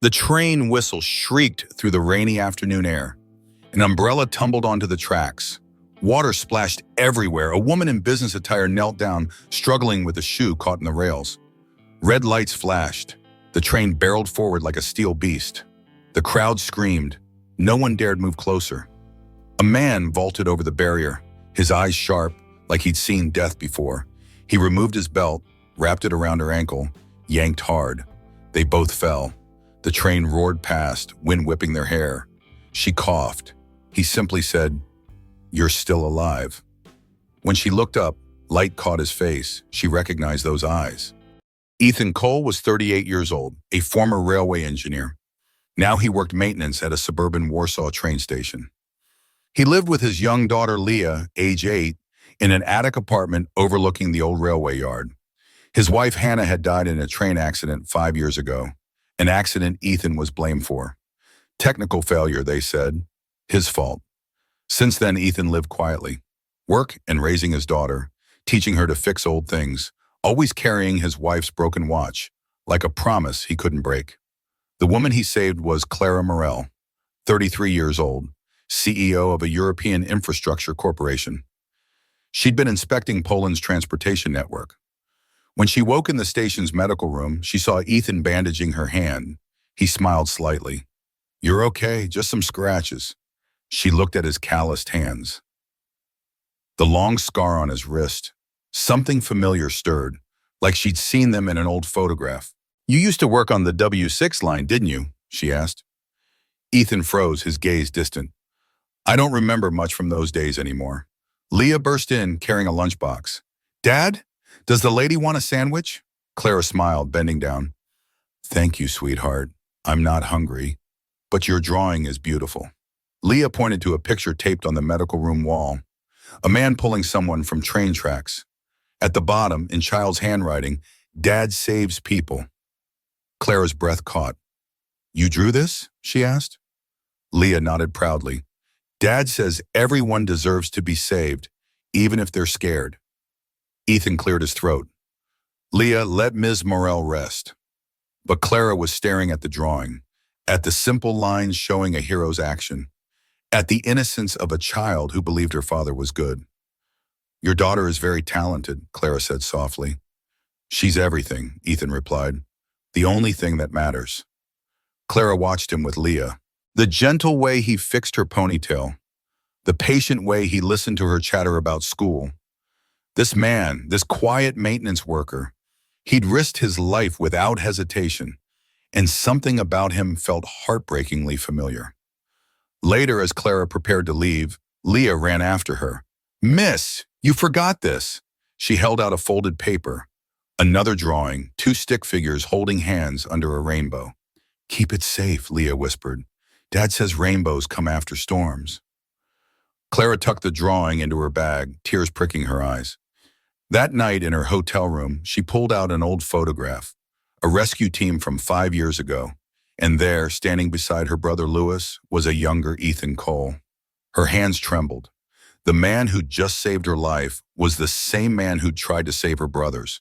The train whistle shrieked through the rainy afternoon air. An umbrella tumbled onto the tracks. Water splashed everywhere. A woman in business attire knelt down, struggling with a shoe caught in the rails. Red lights flashed. The train barreled forward like a steel beast. The crowd screamed. No one dared move closer. A man vaulted over the barrier, his eyes sharp, like he'd seen death before. He removed his belt, wrapped it around her ankle, yanked hard. They both fell. The train roared past, wind whipping their hair. She coughed. He simply said, "You're still alive." When she looked up, light caught his face. She recognized those eyes. Ethan Cole was 38 years old, a former railway engineer. Now he worked maintenance at a suburban Warsaw train station. He lived with his young daughter Leah, age 8, in an attic apartment overlooking the old railway yard. His wife Hannah had died in a train accident 5 years ago, an accident Ethan was blamed for. Technical failure, they said. His fault. Since then, Ethan lived quietly, work and raising his daughter, teaching her to fix old things, always carrying his wife's broken watch, like a promise he couldn't break. The woman he saved was Clara Morel, 33 years old, CEO of a European infrastructure corporation. She'd been inspecting Poland's transportation network. When she woke in the station's medical room, she saw Ethan bandaging her hand. He smiled slightly. "You're okay, just some scratches." She looked at his calloused hands. The long scar on his wrist. Something familiar stirred, like she'd seen them in an old photograph. "You used to work on the W6 line, didn't you?" she asked. Ethan froze, his gaze distant. "I don't remember much from those days anymore." Leah burst in, carrying a lunchbox. "Dad, does the lady want a sandwich?" Clara smiled, bending down. "Thank you, sweetheart. I'm not hungry, but your drawing is beautiful." Leah pointed to a picture taped on the medical room wall. A man pulling someone from train tracks. At the bottom, in child's handwriting, "Dad saves people." Clara's breath caught. "You drew this?" she asked. Leah nodded proudly. "Dad says everyone deserves to be saved, even if they're scared." Ethan cleared his throat. "Leah, let Ms. Morel rest." But Clara was staring at the drawing, at the simple lines showing a hero's action, at the innocence of a child who believed her father was good. "Your daughter is very talented," Clara said softly. "She's everything," Ethan replied. "The only thing that matters." Clara watched him with Leah. The gentle way he fixed her ponytail, the patient way he listened to her chatter about school. This man, this quiet maintenance worker, he'd risked his life without hesitation, and something about him felt heartbreakingly familiar. Later, as Clara prepared to leave, Leah ran after her. "Miss, you forgot this." She held out a folded paper. Another drawing, 2 stick figures holding hands under a rainbow. "Keep it safe," Leah whispered. "Dad says rainbows come after storms." Clara tucked the drawing into her bag, tears pricking her eyes. That night in her hotel room, she pulled out an old photograph, a rescue team from 5 years ago, and there, standing beside her brother Louis, was a younger Ethan Cole. Her hands trembled. The man who'd just saved her life was the same man who'd tried to save her brothers.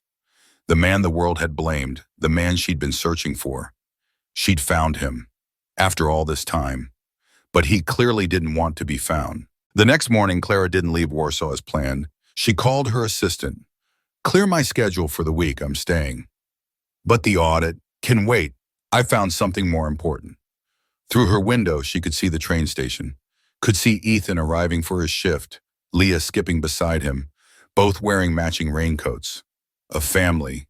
The man the world had blamed, the man she'd been searching for. She'd found him, after all this time. But he clearly didn't want to be found. The next morning, Clara didn't leave Warsaw as planned. She called her assistant. "Clear my schedule for the week, I'm staying." "But the audit can wait. I found something more important." Through her window, she could see the train station, could see Ethan arriving for his shift, Leah skipping beside him, both wearing matching raincoats. A family,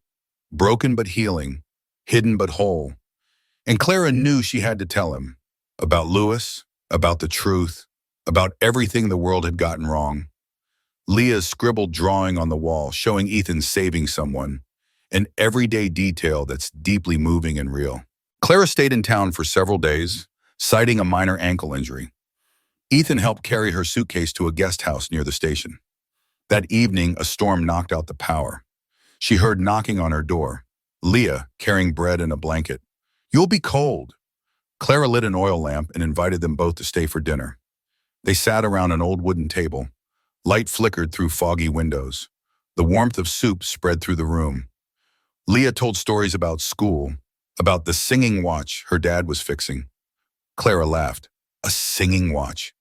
broken but healing, hidden but whole. And Clara knew she had to tell him about Louis, about the truth, about everything the world had gotten wrong. Leah's scribbled drawing on the wall showing Ethan saving someone, an everyday detail that's deeply moving and real. Clara stayed in town for several days, citing a minor ankle injury. Ethan helped carry her suitcase to a guest house near the station. That evening, a storm knocked out the power. She heard knocking on her door. Leah, carrying bread and a blanket. "You'll be cold." Clara lit an oil lamp and invited them both to stay for dinner. They sat around an old wooden table. Light flickered through foggy windows. The warmth of soup spread through the room. Leah told stories about school, About the singing watch her dad was fixing. Clara laughed. A singing watch?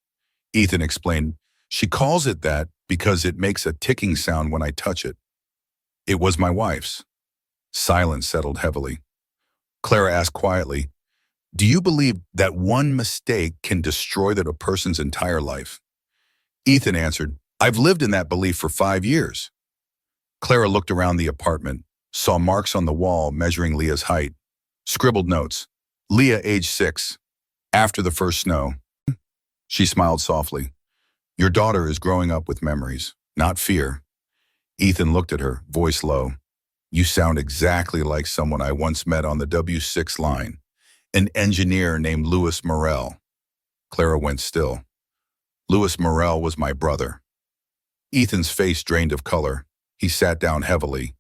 Ethan explained. She calls it that because it makes a ticking sound when I touch it. It was my wife's. Silence settled heavily. Clara asked quietly, do you believe that one mistake can destroy a person's entire life? Ethan answered, I've lived in that belief for 5 years. Clara looked around the apartment, saw marks on the wall measuring Leah's height, scribbled notes. Leah, age 6. After the first snow. She smiled softly. Your daughter is growing up with memories, not fear. Ethan looked at her, voice low. You sound exactly like someone I once met on the W6 line, an engineer named Louis Morel. Clara went still. Louis Morel was my brother. Ethan's face drained of color. He sat down heavily.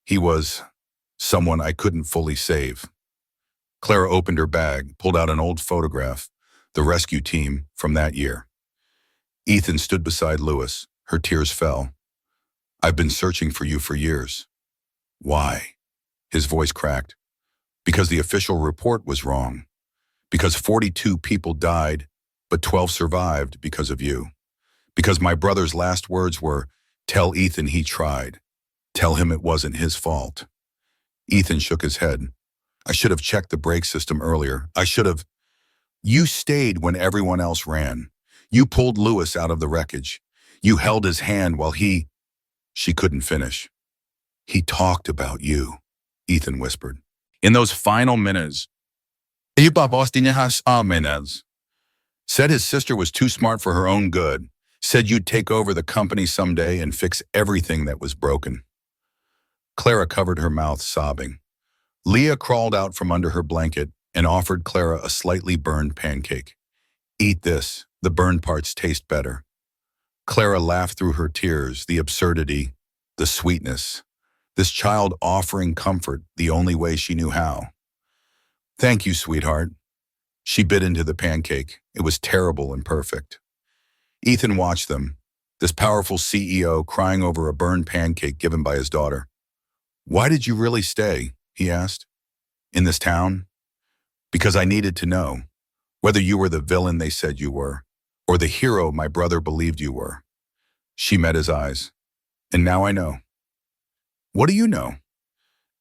He was someone I couldn't fully save. Clara opened her bag, pulled out an old photograph, the rescue team from that year. Ethan stood beside Louis. Her tears fell. I've been searching for you for years. Why? His voice cracked. Because the official report was wrong. Because 42 people died, but 12 survived because of you. Because my brother's last words were, tell Ethan he tried. Tell him it wasn't his fault. Ethan shook his head. I should have checked the brake system earlier. I should have. You stayed when everyone else ran. You pulled Louis out of the wreckage. You held his hand while he. She couldn't finish. He talked about you, Ethan whispered. In those final minutes, said his sister was too smart for her own good, said you'd take over the company someday and fix everything that was broken. Clara covered her mouth, sobbing. Leah crawled out from under her blanket and offered Clara a slightly burned pancake. Eat this, the burned parts taste better. Clara laughed through her tears, the absurdity, the sweetness. This child offering comfort the only way she knew how. Thank you, sweetheart. She bit into the pancake. It was terrible and perfect. Ethan watched them, this powerful CEO crying over a burned pancake given by his daughter. Why did you really stay? He asked. In this town? Because I needed to know whether you were the villain they said you were, or the hero my brother believed you were. She met his eyes. And now I know. What do you know?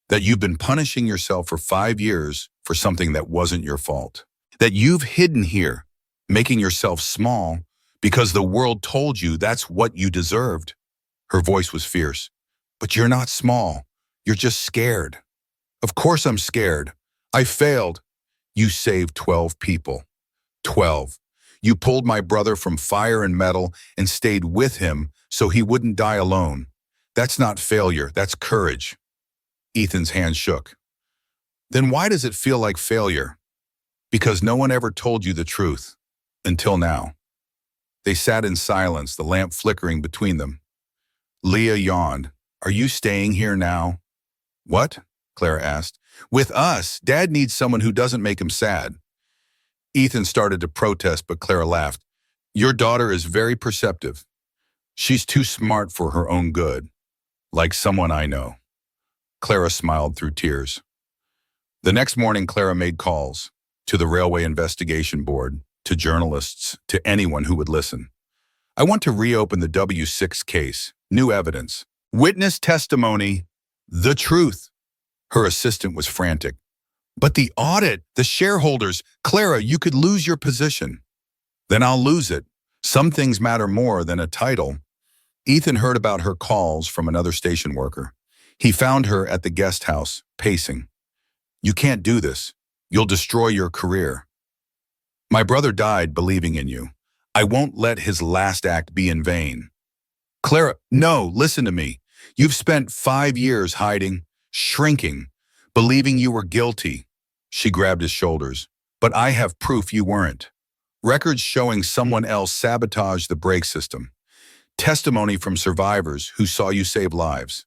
That you've been punishing yourself for 5 years for something that wasn't your fault. That you've hidden here, making yourself small because the world told you that's what you deserved. Her voice was fierce. But you're not small. You're just scared. Of course I'm scared. I failed. You saved 12 people. 12. You pulled my brother from fire and metal and stayed with him so he wouldn't die alone. That's not failure, that's courage. Ethan's hand shook. Then why does it feel like failure? Because no one ever told you the truth. Until now. They sat in silence, the lamp flickering between them. Leah yawned. Are you staying here now? What? Clara asked. With us. Dad needs someone who doesn't make him sad. Ethan started to protest, but Clara laughed. Your daughter is very perceptive. She's too smart for her own good. Like someone I know. Clara smiled through tears. The next morning, Clara made calls to the Railway Investigation Board, to journalists, to anyone who would listen. I want to reopen the W6 case. New evidence. Witness testimony. The truth. Her assistant was frantic. But the audit, the shareholders, Clara, you could lose your position. Then I'll lose it. Some things matter more than a title. Ethan heard about her calls from another station worker. He found her at the guest house, pacing. You can't do this. You'll destroy your career. My brother died believing in you. I won't let his last act be in vain. Clara, no, listen to me. You've spent 5 years hiding, shrinking, believing you were guilty. She grabbed his shoulders. But I have proof you weren't. Records showing someone else sabotaged the brake system. Testimony from survivors who saw you save lives.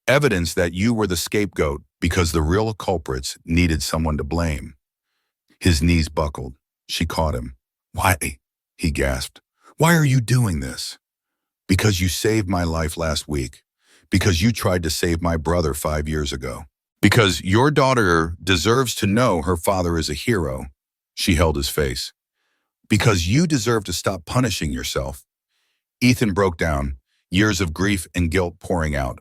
Evidence that you were the scapegoat because the real culprits needed someone to blame. His knees buckled. She caught him. Why? He gasped. Why are you doing this? Because you saved my life last week. Because you tried to save my brother 5 years ago. Because your daughter deserves to know her father is a hero. She held his face. Because you deserve to stop punishing yourself. Ethan broke down, years of grief and guilt pouring out.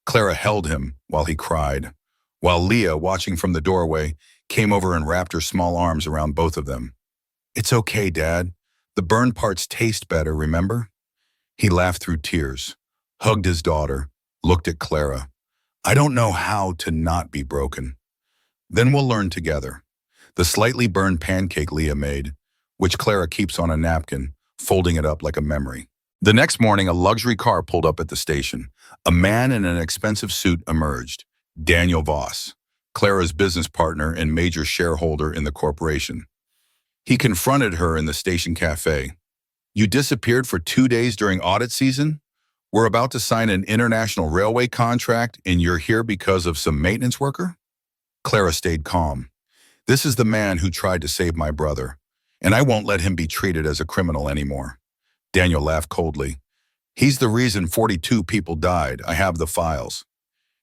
Clara held him while he cried, while Leah, watching from the doorway, came over and wrapped her small arms around both of them. It's okay, Dad. The burned parts taste better, remember? He laughed through tears, hugged his daughter, looked at Clara. I don't know how to not be broken. Then we'll learn together. The slightly burned pancake Leah made, which Clara keeps on a napkin, folding it up like a memory. The next morning, a luxury car pulled up at the station. A man in an expensive suit emerged, Daniel Voss, Clara's business partner and major shareholder in the corporation. He confronted her in the station cafe. You disappeared for 2 days during audit season? We're about to sign an international railway contract and you're here because of some maintenance worker? Clara stayed calm. This is the man who tried to save my brother, and I won't let him be treated as a criminal anymore. Daniel laughed coldly. He's the reason 42 people died. I have the files.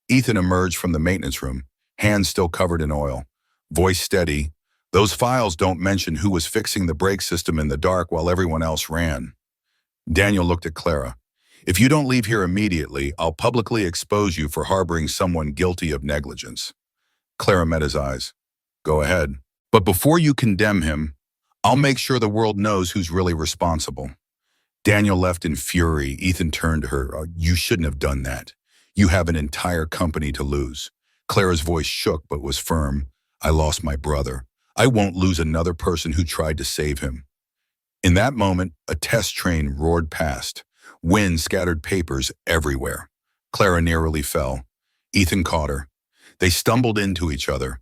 Ethan emerged from the maintenance room, hands still covered in oil, voice steady. Those files don't mention who was fixing the brake system in the dark while everyone else ran. Daniel looked at Clara. If you don't leave here immediately, I'll publicly expose you for harboring someone guilty of negligence. Clara met his eyes. Go ahead. But before you condemn him, I'll make sure the world knows who's really responsible. Daniel left in fury. Ethan turned to her. You shouldn't have done that. You have an entire company to lose. Clara's voice shook but was firm. I lost my brother. I won't lose another person who tried to save him. In that moment, a test train roared past. Wind scattered papers everywhere. Clara nearly fell. Ethan caught her. They stumbled into each other.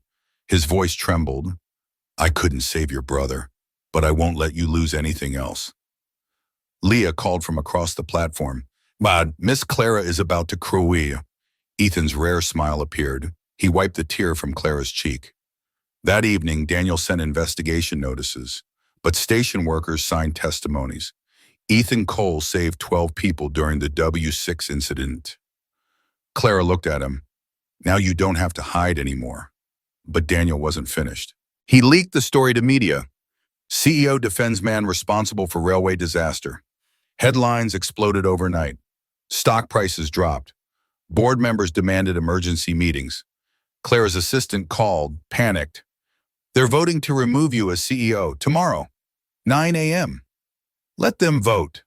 His voice trembled. I couldn't save your brother, but I won't let you lose anything else. Leah called from across the platform. But Miss Clara is about to crouy. Ethan's rare smile appeared. He wiped the tear from Clara's cheek. That evening, Daniel sent investigation notices, but station workers signed testimonies. Ethan Cole saved 12 people during the W6 incident. Clara looked at him. Now you don't have to hide anymore. But Daniel wasn't finished. He leaked the story to media. CEO defends man responsible for railway disaster. Headlines exploded overnight. Stock prices dropped. Board members demanded emergency meetings. Clara's assistant called, panicked. They're voting to remove you as CEO tomorrow, 9 a.m. Let them vote.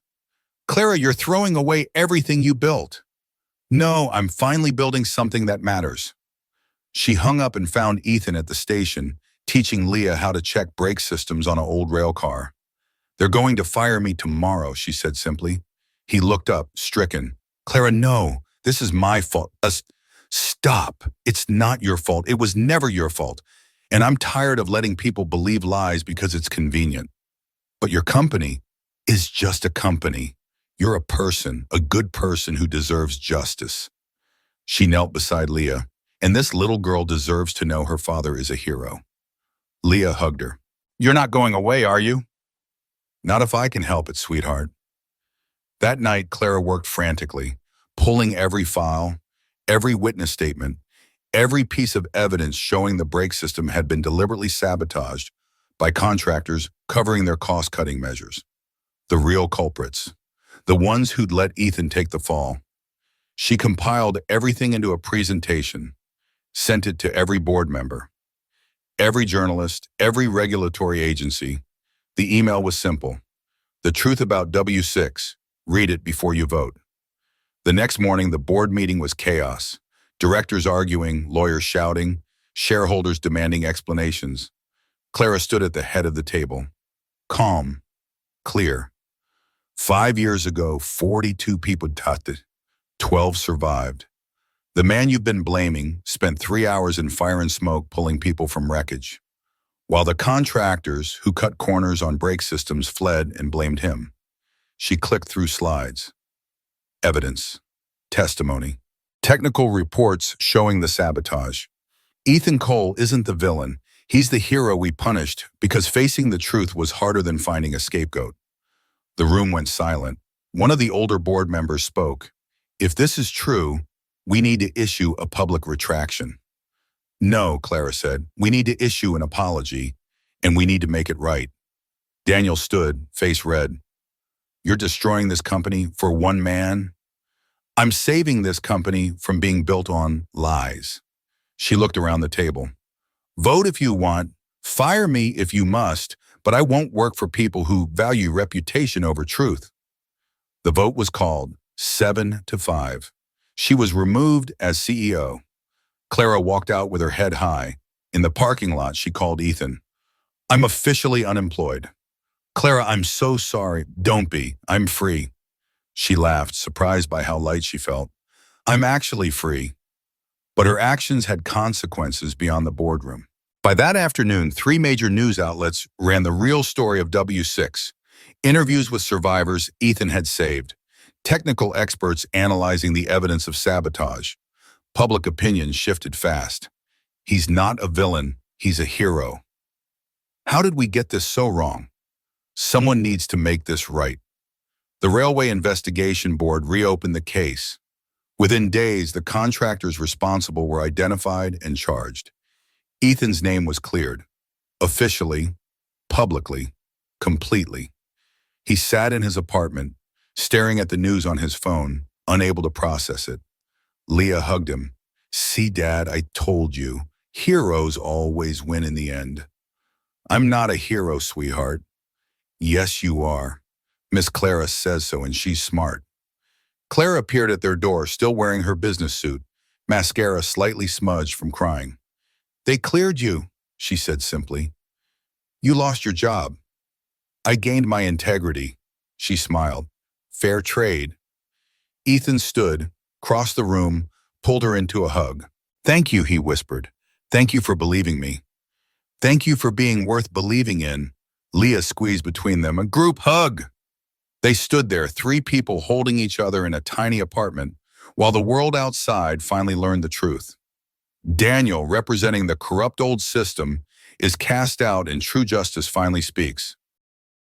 Clara, you're throwing away everything you built. No, I'm finally building something that matters. She hung up and found Ethan at the station, teaching Leah how to check brake systems on an old rail car. They're going to fire me tomorrow, she said simply. He looked up, stricken. Clara, no, this is my fault. Stop. It's not your fault. It was never your fault. And I'm tired of letting people believe lies because it's convenient. But your company is just a company. You're a person, a good person who deserves justice. She knelt beside Leah, and this little girl deserves to know her father is a hero. Leah hugged her. You're not going away, are you? Not if I can help it, sweetheart. That night, Clara worked frantically, pulling every file, every witness statement, every piece of evidence showing the brake system had been deliberately sabotaged by contractors covering their cost-cutting measures. The real culprits, the ones who'd let Ethan take the fall. She compiled everything into a presentation, sent it to every board member, every journalist, every regulatory agency. The email was simple. The truth about W6. Read it before you vote. The next morning, the board meeting was chaos. Directors arguing, lawyers shouting, shareholders demanding explanations. Clara stood at the head of the table. Calm, clear. 5 years ago, 42 people died. 12 survived. The man you've been blaming spent 3 hours in fire and smoke pulling people from wreckage, while the contractors who cut corners on brake systems fled and blamed him. She clicked through slides. Evidence, testimony, technical reports showing the sabotage. Ethan Cole isn't the villain. He's the hero we punished because facing the truth was harder than finding a scapegoat. The room went silent. One of the older board members spoke. If this is true, we need to issue a public retraction. No, Clara said. We need to issue an apology, and we need to make it right. Daniel stood, face red. You're destroying this company for one man? I'm saving this company from being built on lies. She looked around the table. Vote if you want, fire me if you must, but I won't work for people who value reputation over truth. The vote was called 7-5. She was removed as CEO. Clara walked out with her head high. In the parking lot, she called Ethan. I'm officially unemployed. Clara, I'm so sorry. Don't be. I'm free. She laughed, surprised by how light she felt. I'm actually free. But her actions had consequences beyond the boardroom. By that afternoon, 3 major news outlets ran the real story of W6. Interviews with survivors Ethan had saved. Technical experts analyzing the evidence of sabotage. Public opinion shifted fast. He's not a villain, he's a hero. How did we get this so wrong? Someone needs to make this right. The Railway Investigation Board reopened the case. Within days, the contractors responsible were identified and charged. Ethan's name was cleared. Officially, publicly, completely. He sat in his apartment, staring at the news on his phone, unable to process it. Leah hugged him. See, Dad, I told you. Heroes always win in the end. I'm not a hero, sweetheart. Yes, you are. Miss Clara says so, and she's smart. Clara appeared at their door, still wearing her business suit, mascara slightly smudged from crying. They cleared you, she said simply. You lost your job. I gained my integrity, she smiled. Fair trade. Ethan stood, crossed the room, pulled her into a hug. Thank you, he whispered. Thank you for believing me. Thank you for being worth believing in. Leah squeezed between them. A group hug. They stood there, 3 people holding each other in a tiny apartment, while the world outside finally learned the truth. Daniel, representing the corrupt old system, is cast out and true justice finally speaks.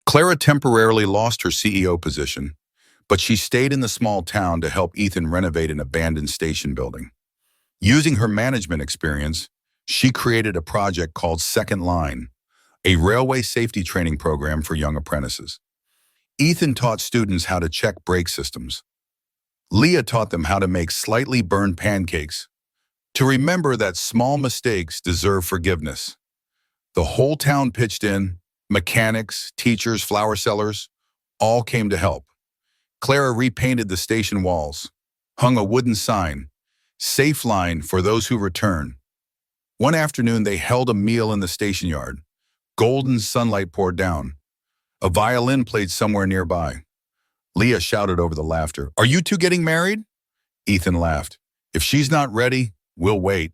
Clara temporarily lost her CEO position, but she stayed in the small town to help Ethan renovate an abandoned station building. Using her management experience, she created a project called Second Line, a railway safety training program for young apprentices. Ethan taught students how to check brake systems. Leah taught them how to make slightly burned pancakes, to remember that small mistakes deserve forgiveness. The whole town pitched in, mechanics, teachers, flower sellers, all came to help. Clara repainted the station walls, hung a wooden sign, Safe Line for those who return. One afternoon, they held a meal in the station yard. Golden sunlight poured down. A violin played somewhere nearby. Leah shouted over the laughter, Are you two getting married? Ethan laughed. If she's not ready, we'll wait.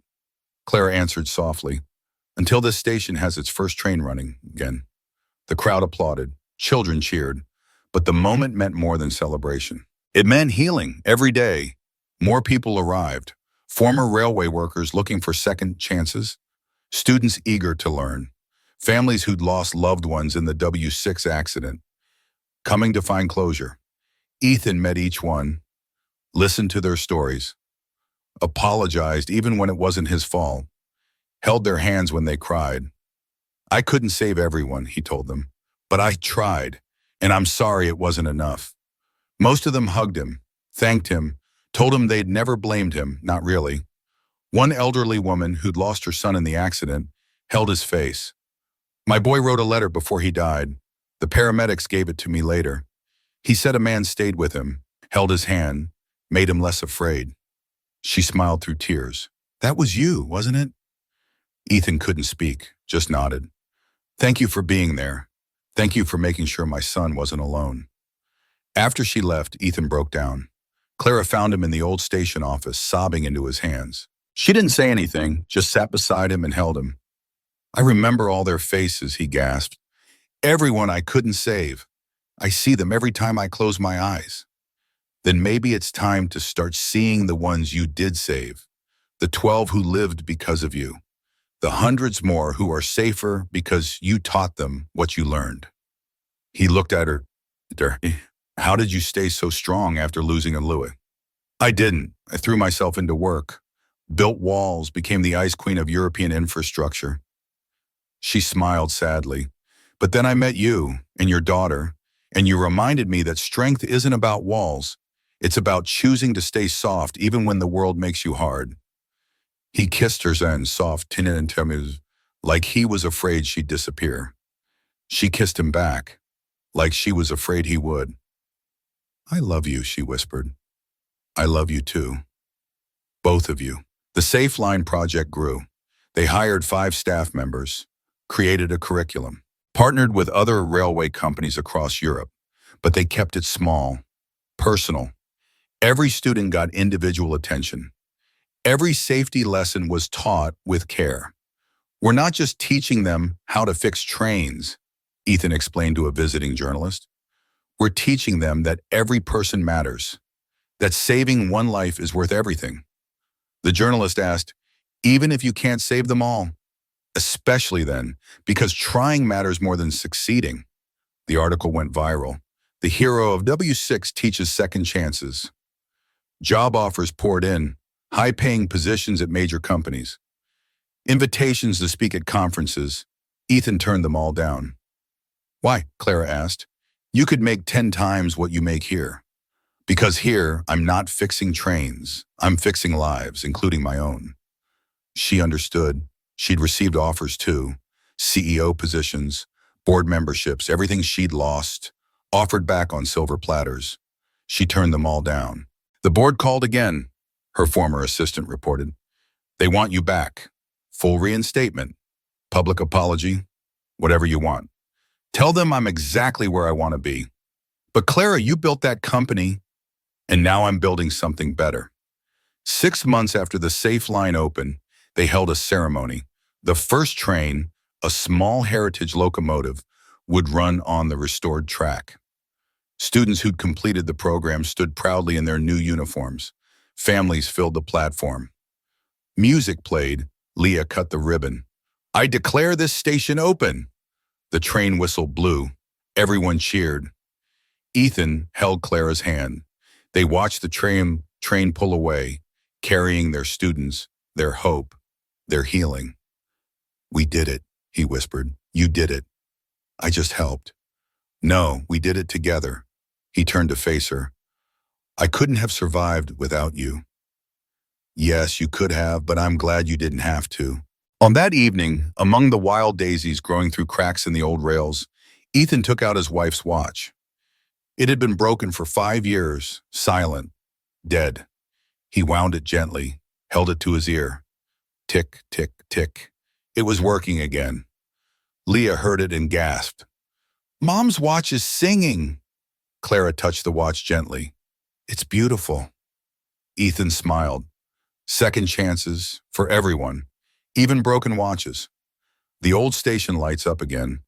Clara answered softly. Until this station has its first train running again. The crowd applauded. Children cheered. But the moment meant more than celebration. It meant healing every day. More people arrived. Former railway workers looking for second chances. Students eager to learn. Families who'd lost loved ones in the W6 accident, coming to find closure. Ethan met each one, listened to their stories, apologized even when it wasn't his fault, held their hands when they cried. I couldn't save everyone, he told them, but I tried, and I'm sorry it wasn't enough. Most of them hugged him, thanked him, told him they'd never blamed him, not really. One elderly woman who'd lost her son in the accident held his face. My boy wrote a letter before he died. The paramedics gave it to me later. He said a man stayed with him, held his hand, made him less afraid. She smiled through tears. That was you, wasn't it? Ethan couldn't speak, just nodded. Thank you for being there. Thank you for making sure my son wasn't alone. After she left, Ethan broke down. Clara found him in the old station office, sobbing into his hands. She didn't say anything, just sat beside him and held him. I remember all their faces, he gasped. Everyone I couldn't save. I see them every time I close my eyes. Then maybe it's time to start seeing the ones you did save. The 12 who lived because of you. The hundreds more who are safer because you taught them what you learned. He looked at her. How did you stay so strong after losing a Louis? I didn't. I threw myself into work. built walls, became the ice queen of European infrastructure. She smiled sadly. But then I met you and your daughter, and you reminded me that strength isn't about walls. It's about choosing to stay soft even when the world makes you hard. He kissed her then, soft, timid and timid, like he was afraid she'd disappear. She kissed him back, like she was afraid he would. I love you, she whispered. I love you too. Both of you. The Safe Line project grew. They hired 5 staff members, created a curriculum, partnered with other railway companies across Europe, but they kept it small, personal. Every student got individual attention. Every safety lesson was taught with care. We're not just teaching them how to fix trains, Ethan explained to a visiting journalist. We're teaching them that every person matters, that saving one life is worth everything. The journalist asked, even if you can't save them all? Especially then, because trying matters more than succeeding. The article went viral. The hero of W6 teaches second chances. Job offers poured in, high-paying positions at major companies. Invitations to speak at conferences. Ethan turned them all down. Why? Clara asked. You could make 10 times what you make here. Because here, I'm not fixing trains. I'm fixing lives, including my own. She understood. She'd received offers too. CEO positions, board memberships, everything she'd lost, offered back on silver platters. She turned them all down. The board called again, her former assistant reported. They want you back. Full reinstatement, public apology, whatever you want. Tell them I'm exactly where I want to be. But Clara, you built that company, and now I'm building something better. 6 months after the Safe Line opened, they held a ceremony. The first train, a small heritage locomotive, would run on the restored track. Students who'd completed the program stood proudly in their new uniforms. Families filled the platform. Music played. Leah cut the ribbon. I declare this station open. The train whistle blew. Everyone cheered. Ethan held Clara's hand. They watched the train pull away, carrying their students, their hope, their healing. We did it, he whispered. You did it. I just helped. No, we did it together. He turned to face her. I couldn't have survived without you. Yes, you could have, but I'm glad you didn't have to. On that evening, among the wild daisies growing through cracks in the old rails, Ethan took out his wife's watch. It had been broken for 5 years, silent, dead. He wound it gently, held it to his ear. Tick, tick, tick. It was working again. Leah heard it and gasped. Mom's watch is singing. Clara touched the watch gently. It's beautiful. Ethan smiled. Second chances for everyone, even broken watches. The old station lights up again.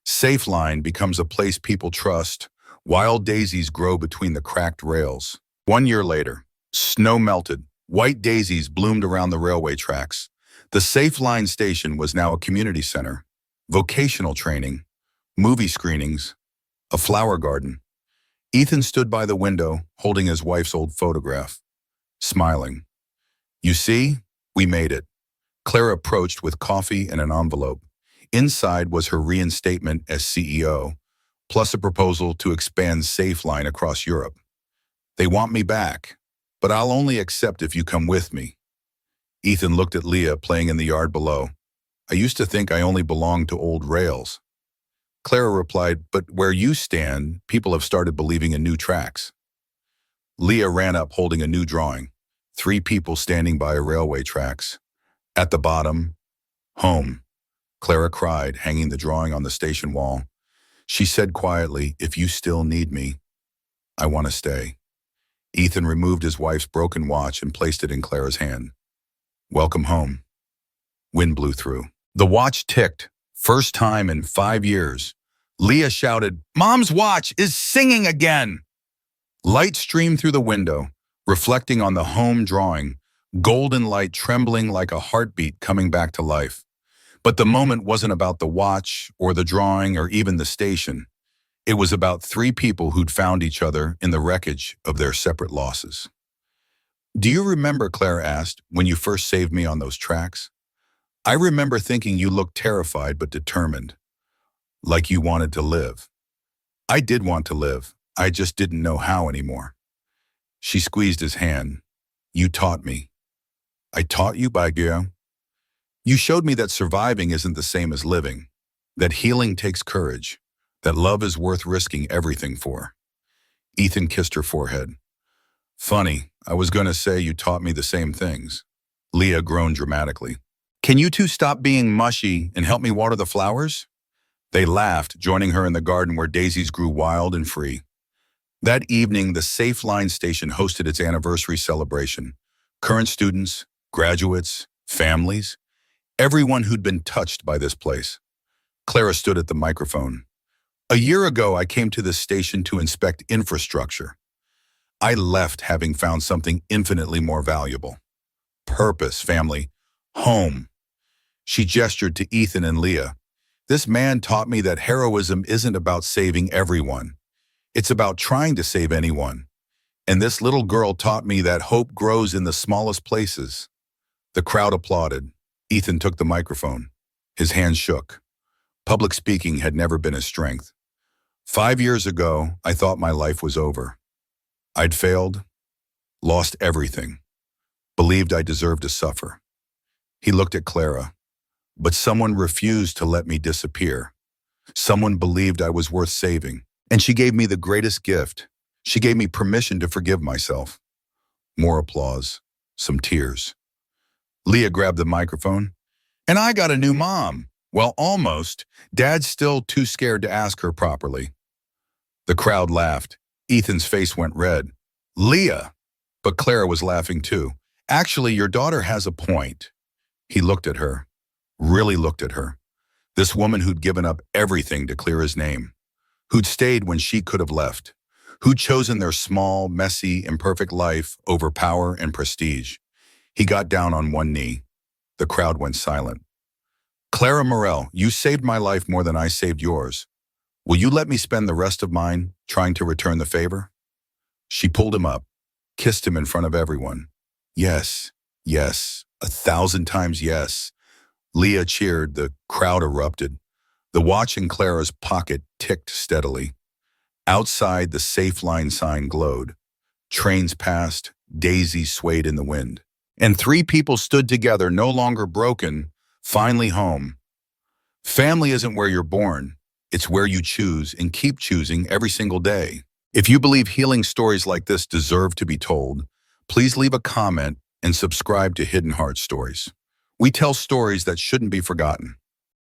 Safe Line becomes a place people trust. Wild daisies grow between the cracked rails. 1 year later, snow melted. White daisies bloomed around the railway tracks. The Safe Line station was now a community center. Vocational training, movie screenings, a flower garden. Ethan stood by the window, holding his wife's old photograph, smiling. You see, we made it. Clara approached with coffee and an envelope. Inside was her reinstatement as CEO, plus a proposal to expand Safe Line across Europe. They want me back, but I'll only accept if you come with me. Ethan looked at Leah playing in the yard below. I used to think I only belonged to old rails. Clara replied, but where you stand, people have started believing in new tracks. Leah ran up holding a new drawing. 3 people standing by railway tracks. At the bottom, home. Clara cried, hanging the drawing on the station wall. She said quietly, if you still need me, I want to stay. Ethan removed his wife's broken watch and placed it in Clara's hand. Welcome home. Wind blew through. The watch ticked. First time in 5 years. Leah shouted, Mom's watch is singing again! Light streamed through the window, reflecting on the home drawing, golden light trembling like a heartbeat coming back to life. But the moment wasn't about the watch or the drawing or even the station. It was about 3 people who'd found each other in the wreckage of their separate losses. Do you remember, Clara asked, when you first saved me on those tracks? I remember thinking you looked terrified but determined, like you wanted to live. I did want to live. I just didn't know how anymore. She squeezed his hand. You taught me. I taught you, by Gio. You showed me that surviving isn't the same as living, that healing takes courage, that love is worth risking everything for. Ethan kissed her forehead. Funny, I was going to say you taught me the same things. Leah groaned dramatically. Can you two stop being mushy and help me water the flowers? They laughed, joining her in the garden where daisies grew wild and free. That evening, the Safe Line station hosted its anniversary celebration. Current students, graduates, families, everyone who'd been touched by this place. Clara stood at the microphone. A year ago, I came to this station to inspect infrastructure. I left having found something infinitely more valuable. Purpose, family, home. She gestured to Ethan and Leah. This man taught me that heroism isn't about saving everyone. It's about trying to save anyone. And this little girl taught me that hope grows in the smallest places. The crowd applauded. Ethan took the microphone. His hands shook. Public speaking had never been his strength. 5 years ago, I thought my life was over. I'd failed, lost everything, believed I deserved to suffer. He looked at Clara. But someone refused to let me disappear. Someone believed I was worth saving. And she gave me the greatest gift. She gave me permission to forgive myself. More applause, some tears. Leah grabbed the microphone. And I got a new mom. Well, almost. Dad's still too scared to ask her properly. The crowd laughed. Ethan's face went red. Leah! But Clara was laughing too. Actually, your daughter has a point. He looked at her. Really looked at her. This woman who'd given up everything to clear his name. Who'd stayed when she could have left. Who'd chosen their small, messy, imperfect life over power and prestige. He got down on one knee. The crowd went silent. Clara Morell, you saved my life more than I saved yours. Will you let me spend the rest of mine trying to return the favor? She pulled him up, kissed him in front of everyone. Yes, yes, 1,000 times yes. Leah cheered, the crowd erupted. The watch in Clara's pocket ticked steadily. Outside, the Safe Line sign glowed. Trains passed, daisies swayed in the wind. And 3 people stood together, no longer broken, finally home. Family isn't where you're born. It's where you choose and keep choosing every single day. If you believe healing stories like this deserve to be told, please leave a comment and subscribe to Hidden Heart Stories. We tell stories that shouldn't be forgotten.